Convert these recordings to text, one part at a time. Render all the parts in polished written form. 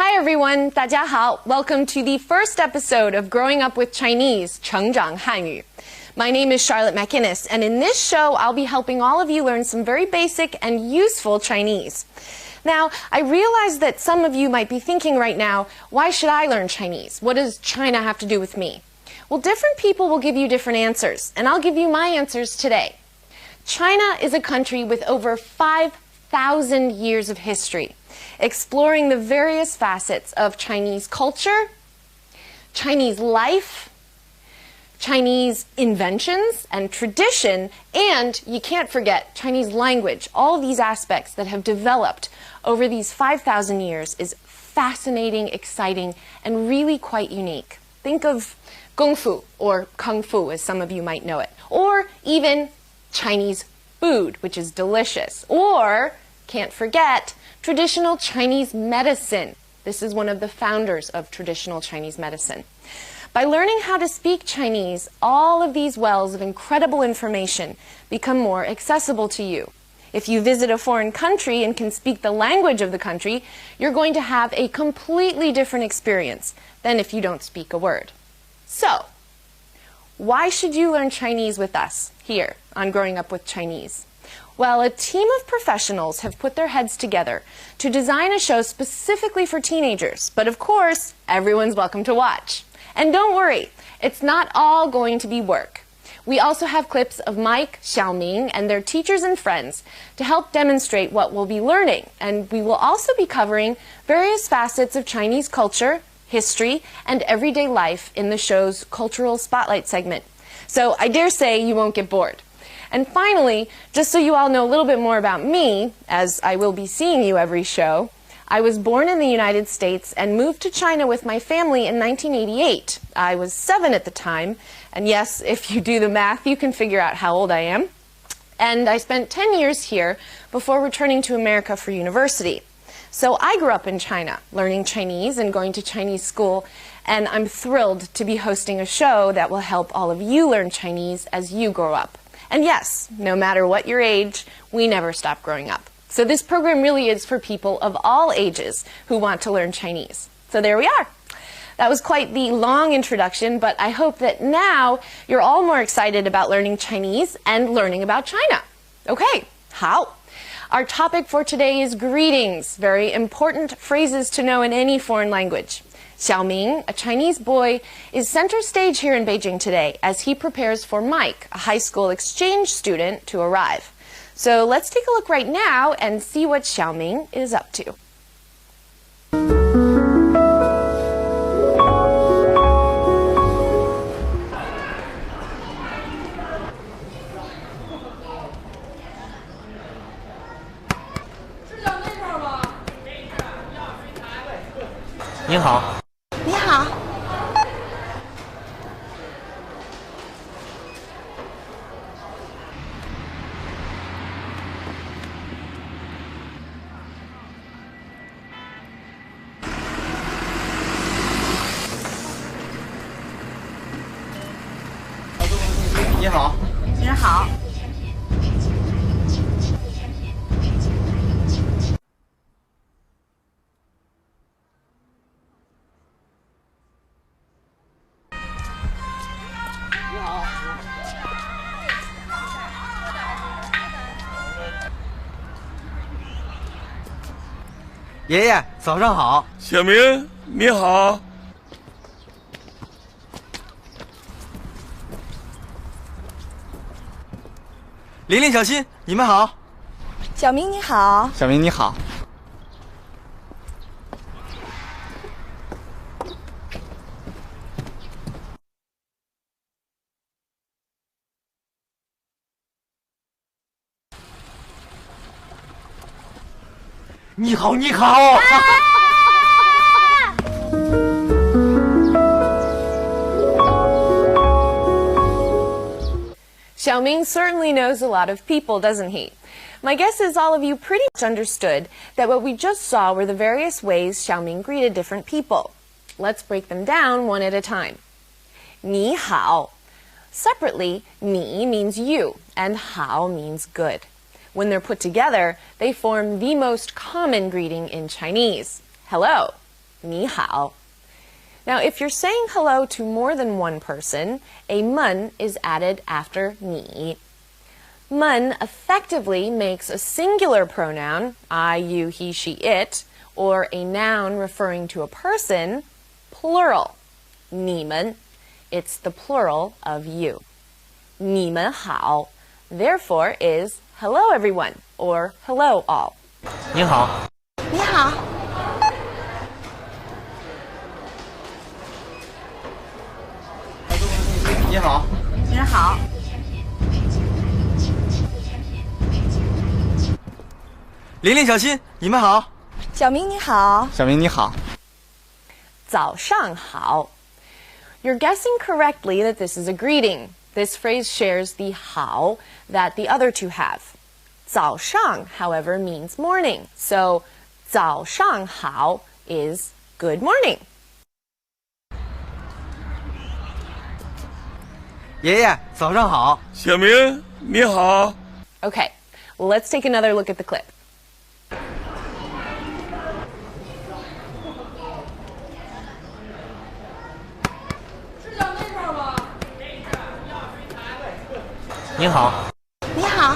Hi everyone, 大家好. Welcome to the first episode of Growing Up with Chinese, 成长汉语. My name is Charlotte McInnes, and in this show, I'll be helping all of you learn some very basic and useful Chinese. Now, I realize that some of you might be thinking right now, why should I learn Chinese? What does China have to do with me? Well, different people will give you different answers, and I'll give you my answers today. China is a country with over 5,000 years of history, exploring the various facets of Chinese culture, Chinese life, Chinese inventions and tradition, and you can't forget Chinese language. All of these aspects that have developed over these 5,000 years is fascinating, exciting, and really quite unique. Think of Kung Fu, or Kung Fu as some of you might know it, or even Chinese food, which is delicious, or, can't forget, traditional Chinese medicine. This is one of the founders of traditional Chinese medicine. By learning how to speak Chinese, all of these wells of incredible information become more accessible to you. If you visit a foreign country and can speak the language of the country, you're going to have a completely different experience than if you don't speak a word. So, why should you learn Chinese with us here on Growing Up with Chinese? Well, a team of professionals have put their heads together to design a show specifically for teenagers, but of course, everyone's welcome to watch. And don't worry, it's not all going to be work. We also have clips of Mike, Xiaoming, and their teachers and friends to help demonstrate what we'll be learning. And we will also be covering various facets of Chinese culture, history, and everyday life in the show's Cultural Spotlight segment. So I dare say you won't get bored. And finally, just so you all know a little bit more about me, as I will be seeing you every show, I was born in the United States and moved to China with my family in 1988. I was 7 at the time, and yes, if you do the math, you can figure out how old I am. And I spent 10 years here before returning to America for university. So I grew up in China, learning Chinese and going to Chinese school, and I'm thrilled to be hosting a show that will help all of you learn Chinese as you grow up. And yes, no matter what your age, we never stop growing up. So this program really is for people of all ages who want to learn Chinese. So there we are. That was quite the long introduction, but I hope that now you're all more excited about learning Chinese and learning about China. Okay, how? Our topic for today is greetings, very important phrases to know in any foreign language. Xiaoming, a Chinese boy, is center stage here in Beijing today as he prepares for Mike, a high school exchange student, to arrive. So let's take a look right now and see what Xiaoming is up to. Ni hao. 你好，你好。您好。爷爷，早上好。小明，你好。琳琳、小新，你们好。小明你好。小明你好。你好，你好。Xiaoming certainly knows a lot of people, doesn't he? My guess is all of you pretty much understood that what we just saw were the various ways Xiaoming greeted different people. Let's break them down one at a time. 你好. Separately, 你 means you, and 好 means good. When they're put together, they form the most common greeting in Chinese. Hello. 你好. Now, if you're saying hello to more than one person, a们 is added after 你. 们 effectively makes a singular pronoun, I, you, he, she, it, or a noun referring to a person, plural. 你们. It's the plural of you. 你们好, therefore, is hello everyone, or hello all. 你好。你好。你好。你好。玲玲、小新，你们好。小明你好。小明你好。早上好. You're guessing correctly that this is a greeting. This phrase shares the 好 that the other two have. 早上, however, means morning. So 早上好 is good morning. 爷爷，早上好。小明，你好。 Okay, let's take another look at the clip. 你好。你好。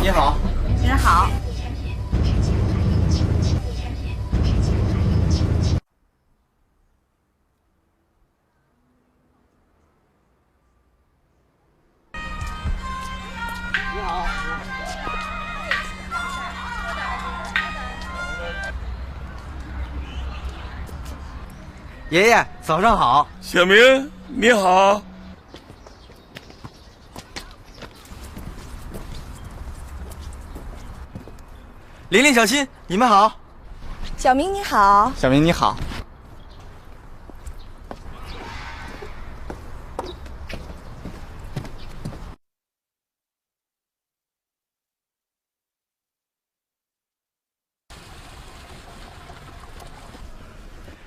你好。你好。爷爷，早上好。小明，你好。玲玲、小新，你们好。小明你好。小明你好。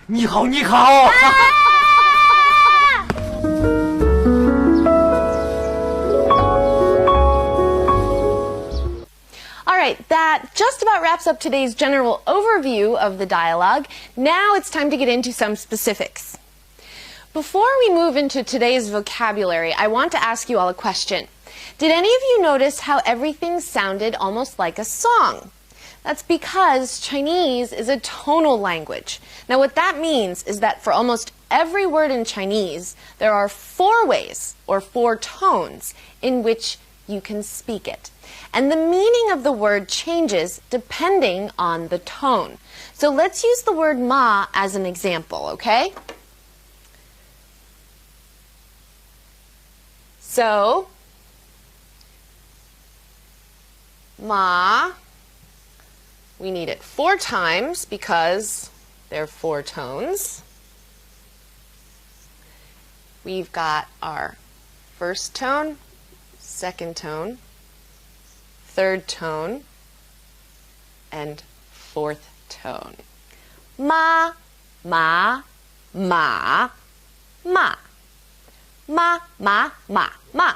你好，你好。All right, that just about wraps up today's general overview of the dialogue. Now it's time to get into some specifics. Before we move into today's vocabulary, I want to ask you all a question. Did any of you notice how everything sounded almost like a song? That's because Chinese is a tonal language. Now what that means is that for almost every word in Chinese, there are 4 ways or 4 tones in which you can speak it. And the meaning of the word changes depending on the tone. So let's use the word ma as an example, okay? So, ma, we need it 4 times because there are 4 tones. We've got our first tone, second tone, third tone, and 4th tone. Ma, ma, ma, ma. Ma, ma, ma, ma.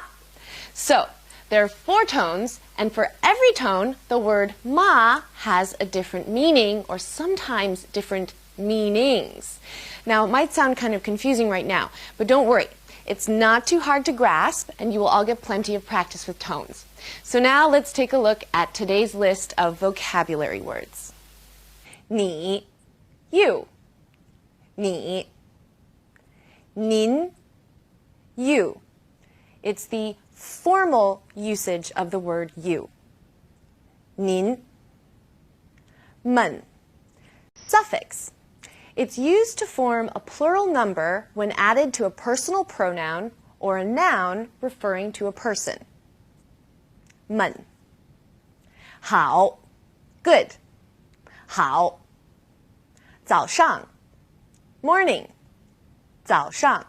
So, there are 4 tones, and for every tone, the word ma has a different meaning, or sometimes different meanings. Now, it might sound kind of confusing right now, but don't worry. It's not too hard to grasp, and you will all get plenty of practice with tones. So now let's take a look at today's list of vocabulary words. 你, you. 你, 您, you. It's the formal usage of the word you. 您, 们. Suffix. It's used to form a plural number when added to a personal pronoun or a noun referring to a person. 们. 好, good. 好. 早上, morning. 早上.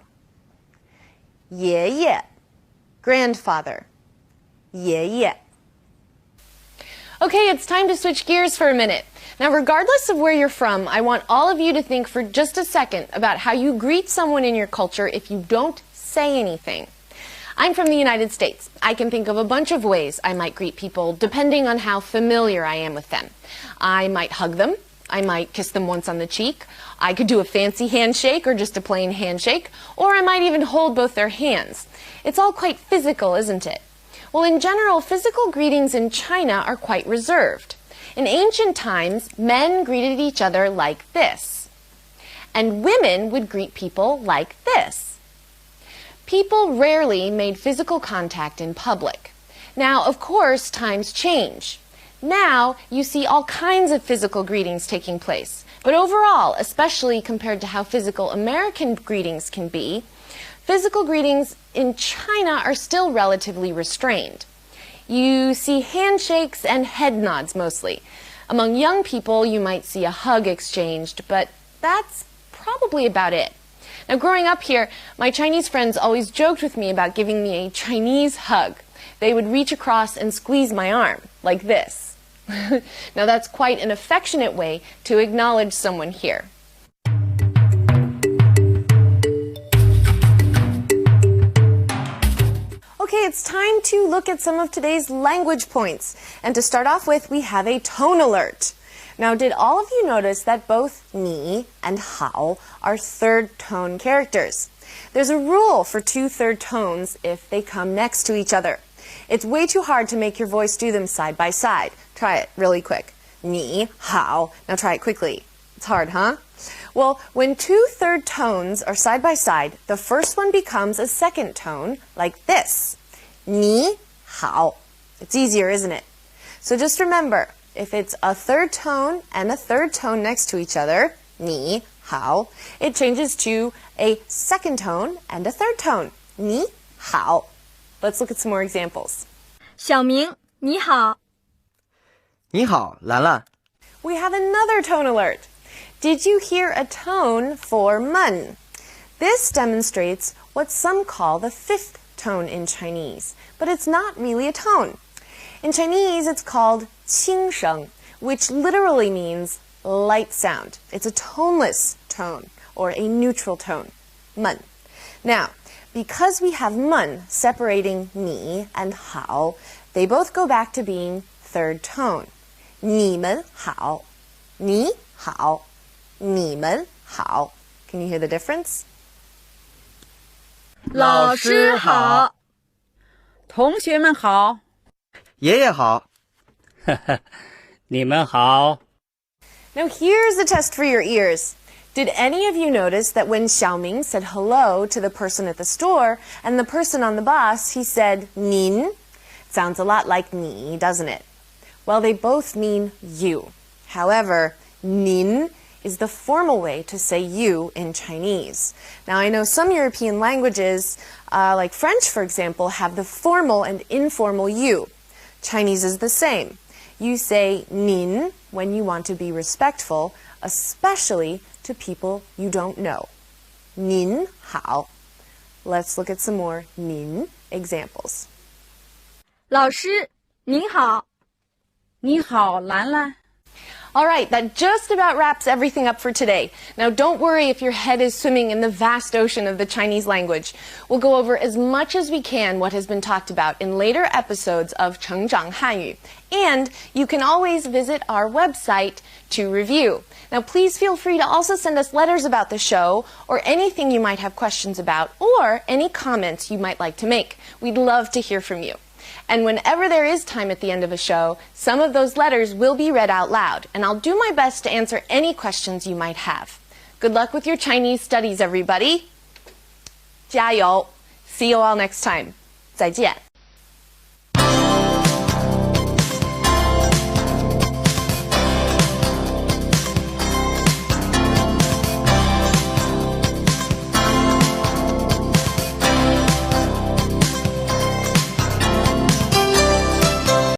爷爷, grandfather. 爷爷. Okay, it's time to switch gears for a minute. Now, regardless of where you're from, I want all of you to think for just a second about how you greet someone in your culture if you don't say anything. I'm from the United States. I can think of a bunch of ways I might greet people depending on how familiar I am with them. I might hug them. I might kiss them once on the cheek. I could do a fancy handshake or just a plain handshake, or I might even hold both their hands. It's all quite physical, isn't it? Well, in general, physical greetings in China are quite reserved. In ancient times, men greeted each other like this, and women would greet people like this. People rarely made physical contact in public. Now, of course, times change. Now, you see all kinds of physical greetings taking place. But overall, especially compared to how physical American greetings can be, physical greetings in China are still relatively restrained. You see handshakes and head nods mostly. Among young people, you might see a hug exchanged, but that's probably about it. Now, growing up here, my Chinese friends always joked with me about giving me a Chinese hug. They would reach across and squeeze my arm, like this. Now, that's quite an affectionate way to acknowledge someone here. Okay, it's time to look at some of today's language points. And to start off with, we have a tone alert. Now, did all of you notice that both ni and hao are third tone characters? There's a rule for two third tones if they come next to each other. It's way too hard to make your voice do them side by side. Try it really quick. Ni, hao. Now try it quickly. It's hard, huh? Well, when two third tones are side by side, the first one becomes a second tone, like this. Ni, hao. It's easier, isn't it? So just remember, if it's a third tone and a third tone next to each other, ni, hao, it changes to a second tone and a third tone, ni, hao. Let's look at some more examples. 小明，你好。你好，兰兰。 We have another tone alert. Did you hear a tone for mun? This demonstrates what some call the fifth tone in Chinese, but it's not really a tone. In Chinese, it's called 轻声, which literally means light sound. It's a toneless tone, or a neutral tone, mun. Now, because we have mun separating ni and hao, they both go back to being third tone. 你们好，你好，你们好. Can you hear the difference? 老师好，同学们好，爷爷好。你们好。 Now here's a test for your ears. Did any of you notice that when Xiaoming said hello to the person at the store and the person on the bus, he said 您? Sounds a lot like 你, doesn't it? Well, they both mean you. However, 您 is the formal way to say you in Chinese. Now, I know some European languages, like French, for example, have the formal and informal you. Chinese is the same. You say 您 when you want to be respectful, especially to people you don't know. 您好. Let's look at some more 您 examples. 老师，您好。你好，兰兰。 All right, that just about wraps everything up for today. Now, don't worry if your head is swimming in the vast ocean of the Chinese language. We'll go over as much as we can what has been talked about in later episodes of 成长汉语. And you can always visit our website to review. Now, please feel free to also send us letters about the show or anything you might have questions about or any comments you might like to make. We'd love to hear from you. And whenever there is time at the end of a show, some of those letters will be read out loud, and I'll do my best to answer any questions you might have. Good luck with your Chinese studies, everybody. 加油! See you all next time. 再见.